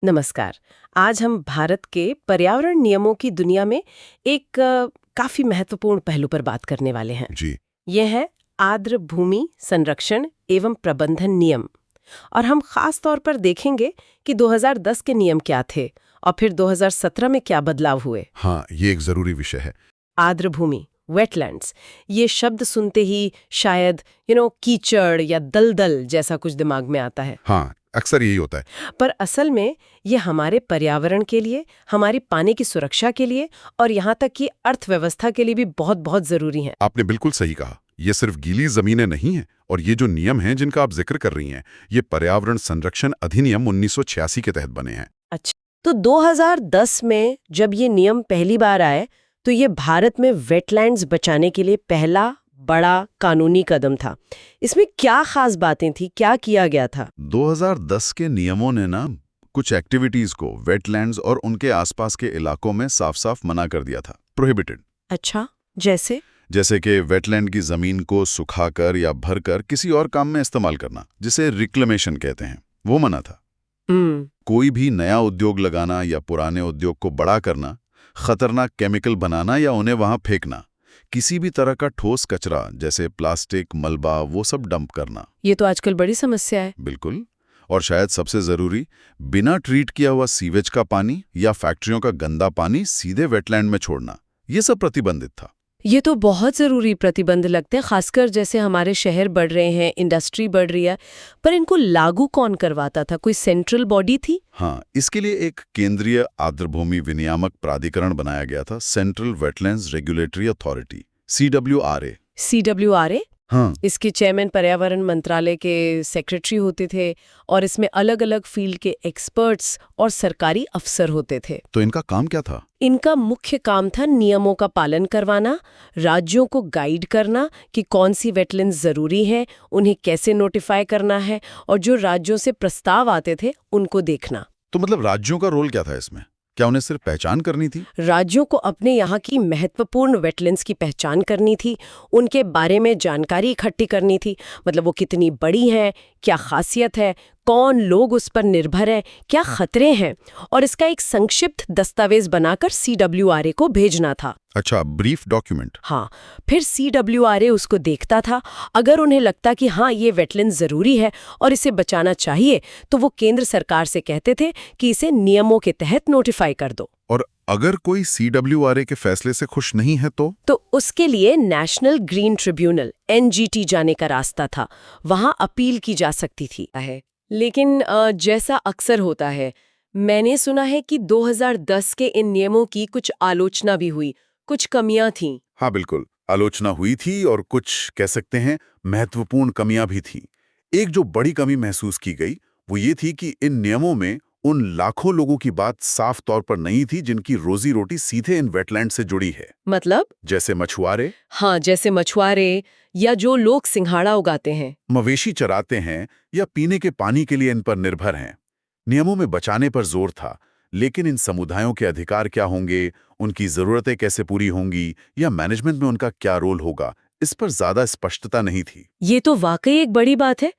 नमस्कार। आज हम भारत के पर्यावरण नियमों की दुनिया में एक काफी महत्वपूर्ण पहलू पर बात करने वाले हैं। जी। यह है आर्द्र भूमि संरक्षण एवं प्रबंधन नियम। और हम खास तौर पर देखेंगे कि 2010 के नियम क्या थे और फिर 2017 में क्या बदलाव हुए। हाँ, ये एक जरूरी विषय है। आर्द्र भूमि वेटलैंड्स, ये शब्द सुनते ही शायद कीचड़ या दलदल जैसा कुछ दिमाग में आता है। हाँ, अक्सर यही होता है। पर असल में ये हमारे पर्यावरण के लिए, हमारी पानी की सुरक्षा के लिए और यहाँ तक कि अर्थव्यवस्था के लिए भी बहुत बहुत जरूरी हैं। आपने बिल्कुल सही कहा। ये सिर्फ गीली जमीनें नहीं हैं, और ये जो नियम हैं जिनका आप जिक्र कर रही हैं, ये पर्यावरण संरक्षण अधिनियम 1986 के तहत बने हैं। अच्छा, तो 2010 में जब ये नियम पहली बार आए तो ये भारत में वेटलैंड्स बचाने के लिए पहला बड़ा कानूनी कदम था। इसमें क्या खास बातें थी, क्या किया गया था? 2010 के नियमों ने ना कुछ एक्टिविटीज को वेटलैंड्स और उनके आसपास के इलाकों में साफ-साफ मना कर दिया था, प्रोहिबिटेड। अच्छा, जैसे कि वेटलैंड की जमीन को सुखाकर या भरकर किसी और काम में इस्तेमाल करना, जिसे रिक्लेमेशन कहते हैं, वो मना था। कोई भी नया उद्योग लगाना या पुराने उद्योग को बड़ा करना, खतरनाक केमिकल बनाना या उन्हें वहां फेंकना, किसी भी तरह का ठोस कचरा जैसे प्लास्टिक, मलबा, वो सब डंप करना। ये तो आजकल बड़ी समस्या है। बिल्कुल। और शायद सबसे जरूरी, बिना ट्रीट किया हुआ सीवेज का पानी या फैक्ट्रियों का गंदा पानी सीधे वेटलैंड में छोड़ना, ये सब प्रतिबंधित था। ये तो बहुत जरूरी प्रतिबंध लगते हैं, खासकर जैसे हमारे शहर बढ़ रहे हैं, इंडस्ट्री बढ़ रही है। पर इनको लागू कौन करवाता था? कोई सेंट्रल बॉडी थी? हाँ, इसके लिए एक केंद्रीय आर्द्रभूमि विनियामक प्राधिकरण बनाया गया था, central wetlands regulatory authority, CWRA। CWRA? हाँ। इसके चेयरमैन पर्यावरण मंत्रालय के सेक्रेटरी होते थे और इसमें अलग अलग फील्ड के एक्सपर्ट्स और सरकारी अफसर होते थे। तो इनका काम क्या था? इनका मुख्य काम था नियमों का पालन करवाना, राज्यों को गाइड करना कि कौन सी वेटलैंड्स जरूरी हैं, उन्हें कैसे नोटिफाई करना है, और जो राज्यों से प्रस्ताव आते थे उनको देखना। तो मतलब राज्यों का रोल क्या था इसमें? क्या उन्हें सिर्फ पहचान करनी थी? राज्यों को अपने यहाँ की महत्वपूर्ण वेटलैंड्स की पहचान करनी थी, उनके बारे में जानकारी इकट्ठी करनी थी। मतलब वो कितनी बड़ी हैं, क्या खासियत है, कौन लोग उस पर निर्भर हैं, क्या खतरे हैं, और इसका एक संक्षिप्त दस्तावेज बनाकर CWRA को भेजना था। अच्छा, ब्रीफ डॉक्यूमेंट। हाँ, फिर CWRA उसको देखता था। अगर उन्हें लगता कि हाँ, ये वेटलैंड जरूरी है और इसे बचाना चाहिए, तो वो केंद्र सरकार से कहते थे कि इसे नियमों के तहत नोटिफाई कर दो। और अगर कोई CWRA के फैसले से खुश नहीं है तो उसके लिए नेशनल ग्रीन ट्रिब्यूनल NGT जाने का रास्ता था। वहां अपील की जा सकती थी। लेकिन जैसा अक्सर होता है, मैंने सुना है कि 2010 के इन नियमों की कुछ आलोचना भी हुई, कुछ कमियां थीं। हाँ बिल्कुल, आलोचना हुई थी और कुछ कह सकते हैं महत्वपूर्ण कमियां भी थीं। एक जो बड़ी कमी महसूस की गई वो ये थी कि इन नियमों में उन लाखों लोगों की बात साफ तौर पर नहीं थी जिनकी रोजी रोटी सीधे इन वेटलैंड से जुड़ी है। मतलब? जैसे मछुआरे। हाँ, जैसे मछुआरे या जो लोग सिंघाड़ा उगाते हैं, मवेशी चराते हैं या पीने के पानी के लिए इन पर निर्भर हैं। नियमों में बचाने पर जोर था, लेकिन इन समुदायों के अधिकार क्या होंगे, उनकी जरूरतें कैसे पूरी होंगी या मैनेजमेंट में उनका क्या रोल होगा, इस पर ज्यादा स्पष्टता नहीं थी। ये तो वाकई एक बड़ी बात है,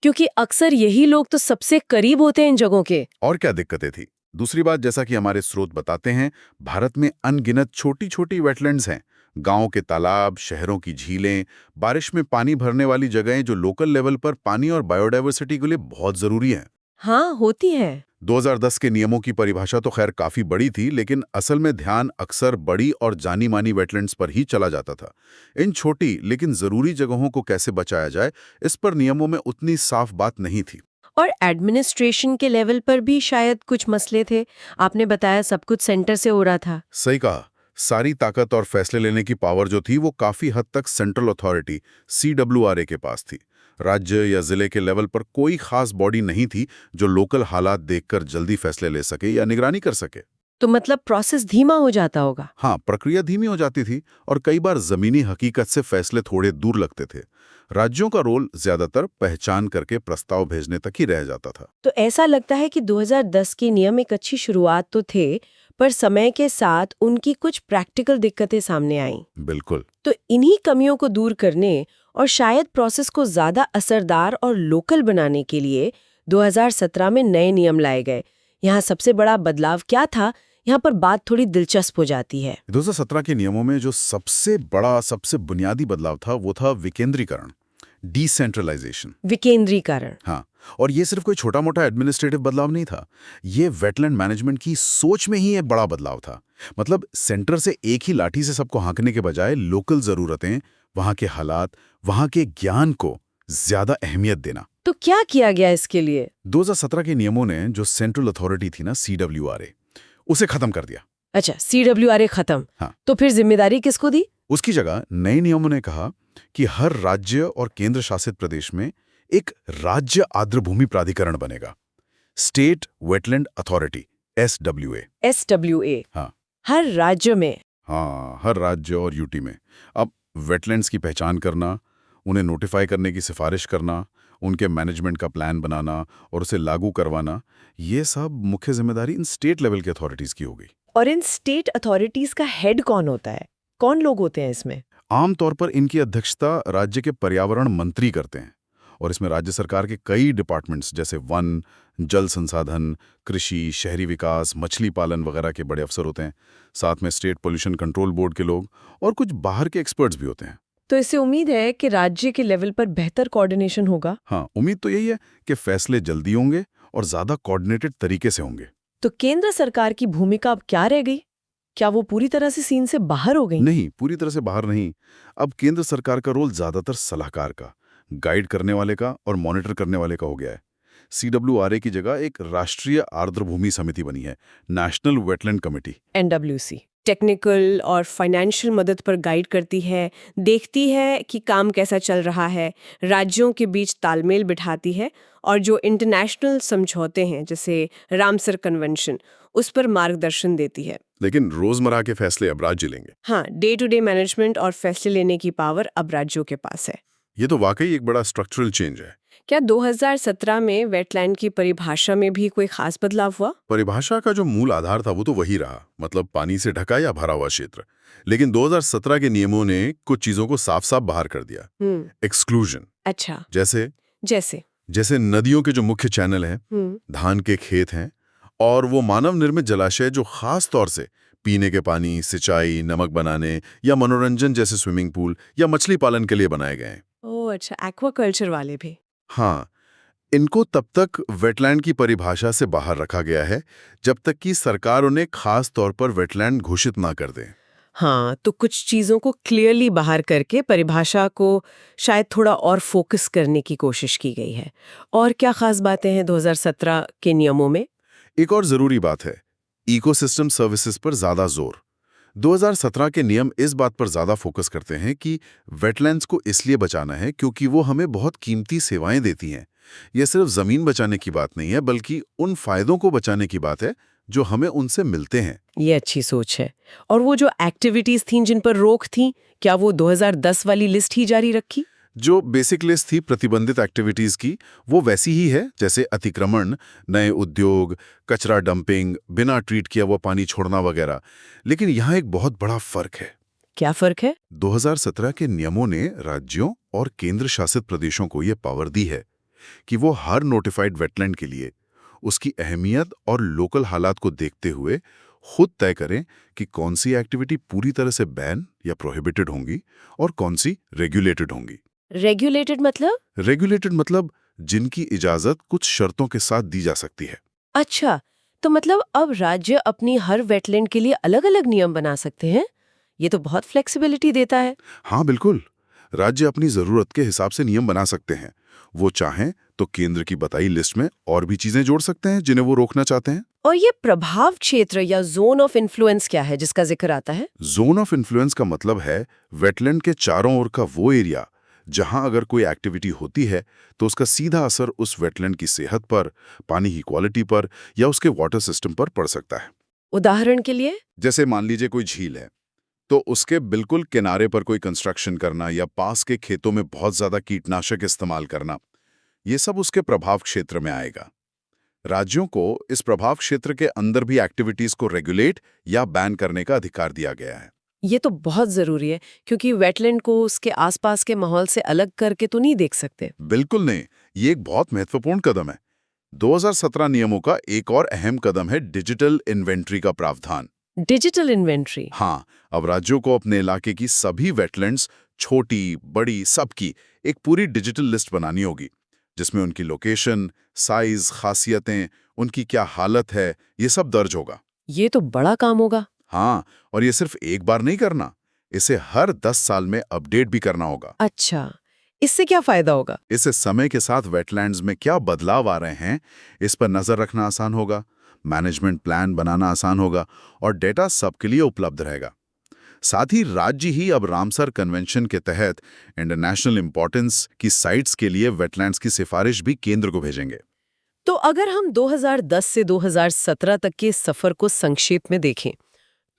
क्योंकि अक्सर यही लोग तो सबसे करीब होते हैं इन जगहों के। और क्या दिक्कतें थी? दूसरी बात, जैसा कि हमारे स्रोत बताते हैं, भारत में अनगिनत छोटी छोटी वेटलैंड्स हैं। गांवों के तालाब, शहरों की झीलें, बारिश में पानी भरने वाली जगहें जो लोकल लेवल पर पानी और बायोडायवर्सिटी के लिए बहुत जरूरी हैं। हाँ, होती है। 2010 के नियमों की परिभाषा तो खैर काफी बड़ी थी, लेकिन असल में ध्यान अक्सर बड़ी और जानी मानी वेटलैंड्स पर ही चला जाता था। इन छोटी लेकिन जरूरी जगहों को कैसे बचाया जाए, इस पर नियमों में उतनी साफ बात नहीं थी। और एडमिनिस्ट्रेशन के लेवल पर भी शायद कुछ मसले थे। आपने बताया सब कुछ सेंटर से हो रहा था। सही कहा। सारी ताकत और फैसले लेने की पावर जो थी वो काफी हद तक सेंट्रल अथॉरिटी CWRA के पास थी। राज्य या जिले के लेवल पर कोई खास बॉडी नहीं थी जो लोकल हालात देखकर जल्दी फैसले ले सके या निगरानी कर सके। तो मतलब प्रोसेस धीमा हो जाता होगा। हाँ, प्रक्रिया धीमी हो जाती थी और कई बार जमीनी हकीकत से फैसले थोड़े दूर लगते थे। राज्यों का रोल ज्यादातर पहचान करके प्रस्ताव भेजने तक ही रह जाता था। तो ऐसा लगता है कि 2010 के नियम एक अच्छी शुरुआत तो थे, पर समय के साथ उनकी कुछ प्रैक्टिकल दिक्कतें सामने आईं। बिल्कुल। तो इन्हीं कमियों को दूर करने और शायद प्रोसेस को ज्यादा असरदार और लोकल बनाने के लिए 2017 में नए नियम लाए गए। यहाँ सबसे बड़ा बदलाव क्या था, यहाँ पर बात थोड़ी दिलचस्प हो जाती है। 2017 के नियमों में जो सबसे बड़ा, सबसे बुनियादी बदलाव था वो था विकेंद्रीकरण, डिसेंट्रलाइजेशन। विकेंद्रीकरण। हाँ, और ये सिर्फ कोई छोटा मोटा एडमिनिस्ट्रेटिव बदलाव नहीं था, ये वेटलैंड मैनेजमेंट की सोच में ही एक बड़ा बदलाव था। मतलब सेंटर से एक ही लाठी से सबको हाँकने के बजाय लोकल जरूरतें, वहाँ के हालात, वहाँ के ज्ञान को ज्यादा अहमियत देना। तो क्या किया गया इसके लिए? 2017 के नियमों ने जो सेंट्रल अथॉरिटी थी ना, CWRA, उसे खत्म कर दिया। अच्छा, CWRA खत्म। हाँ। तो फिर जिम्मेदारी किसको दी? उसकी जगह नए नियमों ने कहा कि हर राज्य और केंद्र शासित प्रदेश में एक राज्य आर्द्रभूमि प्राधिकरण बनेगा, state wetland authority, SWA। SWA। हाँ। हर राज्य में? हाँ, हर राज्य और यूटी में। अब वेटलैंड्स की पहचान करना, उन्हें नोटिफाई करने की सिफारिश करना, उनके मैनेजमेंट का प्लान बनाना और उसे लागू करवाना, ये सब मुख्य जिम्मेदारी इन स्टेट लेवल के अथॉरिटीज की होगी। और इन स्टेट अथॉरिटीज का हेड कौन होता है? कौन लोग होते हैं इसमें? आमतौर पर इनकी अध्यक्षता राज्य के पर्यावरण मंत्री करते हैं, और इसमें राज्य सरकार के कई डिपार्टमेंट्स जैसे वन, जल संसाधन, कृषि, शहरी विकास, मछली पालन वगैरह के बड़े अफसर होते हैं। साथ में स्टेट पोल्यूशन कंट्रोल बोर्ड के लोग और कुछ बाहर के एक्सपर्ट्स भी होते हैं। तो इससे उम्मीद है कि राज्य के लेवल पर बेहतर कोऑर्डिनेशन होगा। हाँ, उम्मीद तो यही है कि फैसले जल्दी होंगे और ज्यादा कोऑर्डिनेटेड तरीके से होंगे। तो केंद्र सरकार की भूमिका अब क्या रह गई? क्या वो पूरी तरह से सीन से बाहर हो गई? नहीं, पूरी तरह से बाहर नहीं। अब केंद्र सरकार का रोल ज्यादातर सलाहकार का, गाइड करने वाले का और मॉनिटर करने वाले का हो गया है। CWRA की जगह एक राष्ट्रीय आर्द्रभूमि समिति बनी है, national wetland committee, NWC। Technical और फाइनेंशियल मदद पर गाइड करती है, देखती है कि काम कैसा चल रहा है, राज्यों के बीच तालमेल बिठाती है और जो इंटरनेशनल समझौते हैं जैसे रामसर कन्वेंशन, उस पर मार्गदर्शन देती है। लेकिन रोजमर्रा के फैसले अब राज्य लेंगे। हाँ, डे टू डे मैनेजमेंट और फैसले लेने की पावर अब राज्यों के पास है। ये तो वाकई एक बड़ा स्ट्रक्चरल चेंज है। क्या 2017 में वेटलैंड की परिभाषा में भी कोई खास बदलाव हुआ? परिभाषा का जो मूल आधार था वो तो वही रहा, मतलब पानी से ढका या भरा हुआ क्षेत्र। लेकिन 2017 के नियमों ने कुछ चीजों को साफ साफ बाहर कर दिया। एक्सक्लूजन। अच्छा। जैसे जैसे जैसे नदियों के जो मुख्य चैनल हैं, धान के खेत हैं, और वो मानव निर्मित जलाशय जो खास तौर से पीने के पानी, सिंचाई, नमक बनाने या मनोरंजन जैसे स्विमिंग पूल या मछली पालन के लिए बनाए गए हैं। ओह अच्छा, एक्वाकल्चर वाले भी। हाँ, इनको तब तक वेटलैंड की परिभाषा से बाहर रखा गया है जब तक कि सरकार उन्हें खास तौर पर वेटलैंड घोषित ना कर दे। हाँ, तो कुछ चीजों को क्लियरली बाहर करके परिभाषा को शायद थोड़ा और फोकस करने की कोशिश की गई है। और क्या खास बातें हैं 2017 के नियमों में? एक और जरूरी बात है, इकोसिस्टम सर्विसेज पर ज्यादा जोर। 2017 के नियम इस बात पर ज्यादा फोकस करते हैं कि वेटलैंड्स को इसलिए बचाना है क्योंकि वो हमें बहुत कीमती सेवाएं देती हैं। यह सिर्फ जमीन बचाने की बात नहीं है, बल्कि उन फायदों को बचाने की बात है जो हमें उनसे मिलते हैं। ये अच्छी सोच है। और वो जो एक्टिविटीज थीं जिन पर रोक थी, क्या वो 2010 वाली लिस्ट ही जारी रखी? जो बेसिक लिस्ट थी प्रतिबंधित एक्टिविटीज की, वो वैसी ही है, जैसे अतिक्रमण, नए उद्योग, कचरा डंपिंग, बिना ट्रीट किया हुआ पानी छोड़ना वगैरह। लेकिन यहाँ एक बहुत बड़ा फर्क है। क्या फर्क है? 2017 के नियमों ने राज्यों और केंद्र शासित प्रदेशों को ये पावर दी है कि वो हर नोटिफाइड वेटलैंड के लिए उसकी अहमियत और लोकल हालात को देखते हुए खुद तय करें कि कौन सी एक्टिविटी पूरी तरह से बैन या प्रोहिबिटेड होंगी और कौन सी रेगुलेटेड होंगी। रेगुलेटेड मतलब? रेगुलेटेड मतलब जिनकी इजाजत कुछ शर्तों के साथ दी जा सकती है। अच्छा, तो मतलब अब राज्य अपनी हर वेटलैंड के लिए अलग-अलग नियम बना सकते हैं? ये तो बहुत फ्लेक्सिबिलिटी देता है। हाँ बिल्कुल, राज्य अपनी जरूरत के हिसाब से नियम बना सकते हैं। वो चाहें तो केंद्र की बताई लिस्ट में और भी चीजें जोड़ सकते हैं जिन्हें वो रोकना चाहते हैं। और ये प्रभाव क्षेत्र या जोन ऑफ इन्फ्लुएंस क्या है जिसका जिक्र आता है? जोन ऑफ इन्फ्लुएंस का मतलब है वेटलैंड के चारों ओर का वो एरिया जहां अगर कोई एक्टिविटी होती है तो उसका सीधा असर उस वेटलैंड की सेहत पर, पानी की क्वालिटी पर या उसके वाटर सिस्टम पर पड़ सकता है। उदाहरण के लिए? जैसे मान लीजिए कोई झील है, तो उसके बिल्कुल किनारे पर कोई कंस्ट्रक्शन करना या पास के खेतों में बहुत ज्यादा कीटनाशक इस्तेमाल करना, ये सब उसके प्रभाव क्षेत्र में आएगा। राज्यों को इस प्रभाव क्षेत्र के अंदर भी एक्टिविटीज को रेगुलेट या बैन करने का अधिकार दिया गया है। ये तो बहुत जरूरी है, क्योंकि वेटलैंड को उसके आसपास के माहौल से अलग करके तो नहीं देख सकते। बिल्कुल नहीं, ये एक बहुत महत्वपूर्ण कदम है। 2017 नियमों का एक और अहम कदम है डिजिटल इन्वेंट्री का प्रावधान। Digital inventory. हाँ, अब राज्यों को अपने इलाके की सभी वेटलैंड्स, छोटी, बड़ी, सबकी एक पूरी डिजिटल लिस्ट बनानी होगी, जिसमें उनकी लोकेशन, साइज, खासियतें, उनकी क्या हालत है, ये सब दर्ज होगा। ये तो बड़ा काम होगा। हाँ, और ये सिर्फ एक बार नहीं करना, इसे हर 10 साल में अपडेट भी करना होगा। अच्छा, इससे क्या फायदा होगा? इससे समय के साथ वेटलैंड्स में क्या बदलाव आ रहे हैं, इस पर नजर रखना आसान होगा, मैनेजमेंट प्लान बनाना आसान होगा और डेटा सबके लिए उपलब्ध रहेगा। साथ ही राज्य ही अब रामसर कन्वेंशन के तहत इंटरनेशनल इंपॉर्टेंस की साइट्स के लिए वेटलैंड्स की सिफारिश भी केंद्र को भेजेंगे। तो अगर हम 2010 से 2017 तक के सफर को संक्षेप में देखें,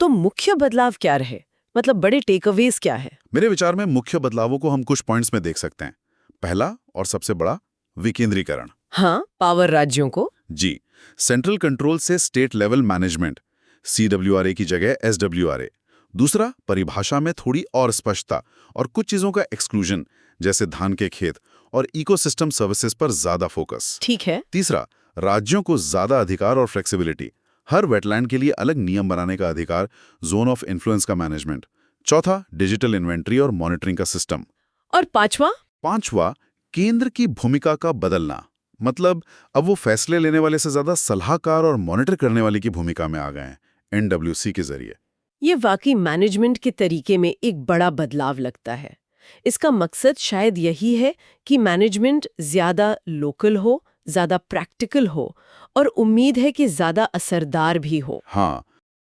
तो मुख्य बदलाव क्या रहे? मतलब बड़े टेकअवेज क्या है? मेरे विचार में मुख्य बदलावों को हम कुछ पॉइंट्स में देख सकते हैं। पहला और सबसे बड़ा, विकेंद्रीकरण। हाँ, पावर राज्यों को। जी, सेंट्रल कंट्रोल से स्टेट लेवल मैनेजमेंट, CWRA की जगह SWRA। दूसरा, परिभाषा में थोड़ी और स्पष्टता और कुछ चीजों का एक्सक्लूजन, जैसे धान के खेत और इकोसिस्टम सर्विसेज पर ज्यादा फोकस। ठीक है। तीसरा, राज्यों को ज्यादा अधिकार और फ्लेक्सिबिलिटी, हर वेटलैंड के लिए अलग नियम बनाने का अधिकार, जोन ऑफ इन्फ्लुएंस का मैनेजमेंट। चौथा, डिजिटल इन्वेंट्री और मॉनिटरिंग का सिस्टम। और पांचवा, केंद्र की भूमिका का बदलना। मतलब अब वो फैसले लेने वाले से ज्यादा सलाहकार और मॉनिटर करने वाले की भूमिका में आ गए हैं, NWC के जरिए। ये वाकई मैनेजमेंट के तरीके में एक बड़ा बदलाव लगता है। इसका मकसद शायद यही है कि मैनेजमेंट ज्यादा लोकल हो, ज्यादा प्रैक्टिकल हो और उम्मीद है कि ज्यादा असरदार भी हो। हाँ,